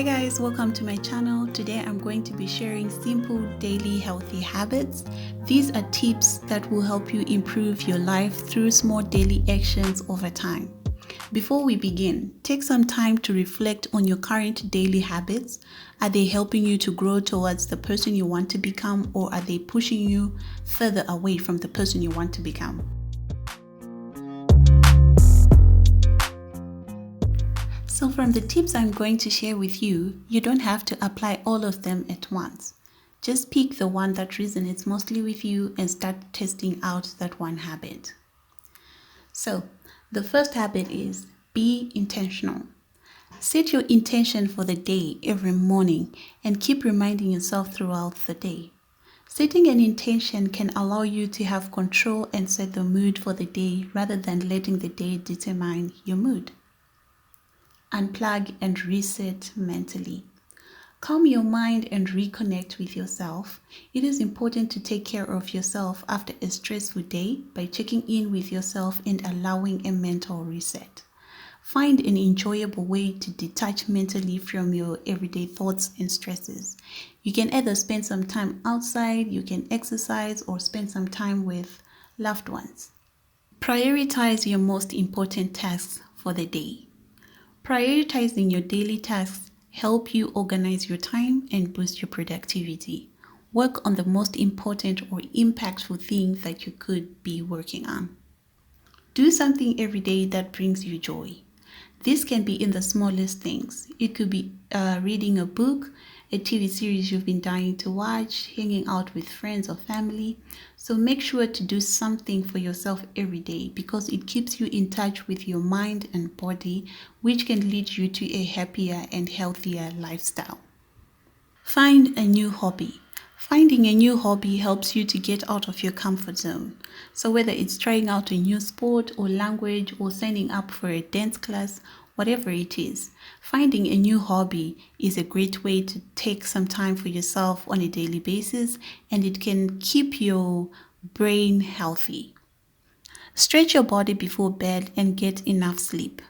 Hi guys, welcome to my channel. Today I'm going to be sharing simple daily healthy habits. These are tips that will help you improve your life through small daily actions over time. Before we begin, take some time to reflect on your current daily habits. Are they helping you to grow towards the person you want to become, or are they pushing you further away from the person you want to become? So from the tips I'm going to share with you, you don't have to apply all of them at once. Just pick the one that resonates mostly with you and start testing out that one habit. So the first habit is be intentional. Set your intention for the day every morning and keep reminding yourself throughout the day. Setting an intention can allow you to have control and set the mood for the day rather than letting the day determine your mood. Unplug and reset mentally. Calm your mind and reconnect with yourself. It is important to take care of yourself after a stressful day by checking in with yourself and allowing a mental reset. Find an enjoyable way to detach mentally from your everyday thoughts and stresses. You can either spend some time outside, you can exercise, or spend some time with loved ones. Prioritize your most important tasks for the day. Prioritizing your daily tasks help you organize your time and boost your productivity. Work on the most important or impactful things that you could be working on. Do something every day that brings you joy. This can be in the smallest things. It could be reading a book, a TV series you've been dying to watch, hanging out with friends or family. So make sure to do something for yourself every day because it keeps you in touch with your mind and body, which can lead you to a happier and healthier lifestyle. Find a new hobby. Finding a new hobby helps you to get out of your comfort zone. So whether it's trying out a new sport or language or signing up for a dance class, whatever it is, finding a new hobby is a great way to take some time for yourself on a daily basis, and it can keep your brain healthy. Stretch your body before bed and get enough sleep.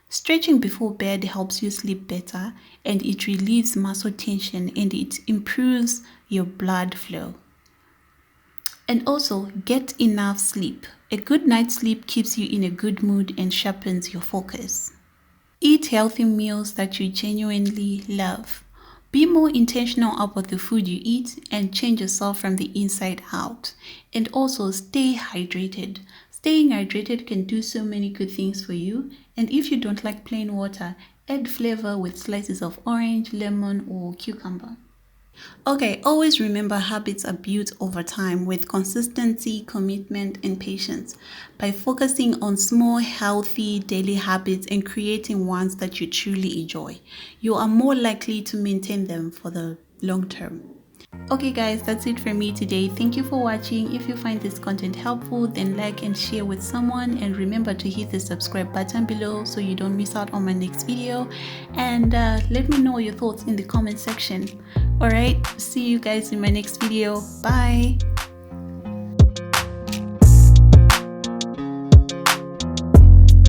Stretching before bed helps you sleep better, and it relieves muscle tension and it improves your blood flow. And also, get enough sleep. A good night's sleep keeps you in a good mood and sharpens your focus. Eat healthy meals that you genuinely love. Be more intentional about the food you eat and change yourself from the inside out. And also, stay hydrated. Staying hydrated can do so many good things for you. And if you don't like plain water, add flavor with slices of orange, lemon, or cucumber. Okay, always remember habits are built over time with consistency, commitment, and patience. By focusing on small, healthy daily habits and creating ones that you truly enjoy, you are more likely to maintain them for the long term. Okay guys, that's it from me today. Thank you for watching. If you find this content helpful, then like and share with someone, and remember to hit the subscribe button below so you don't miss out on my next video, and let me know your thoughts in the comment section. Alright, see you guys in my next video. Bye.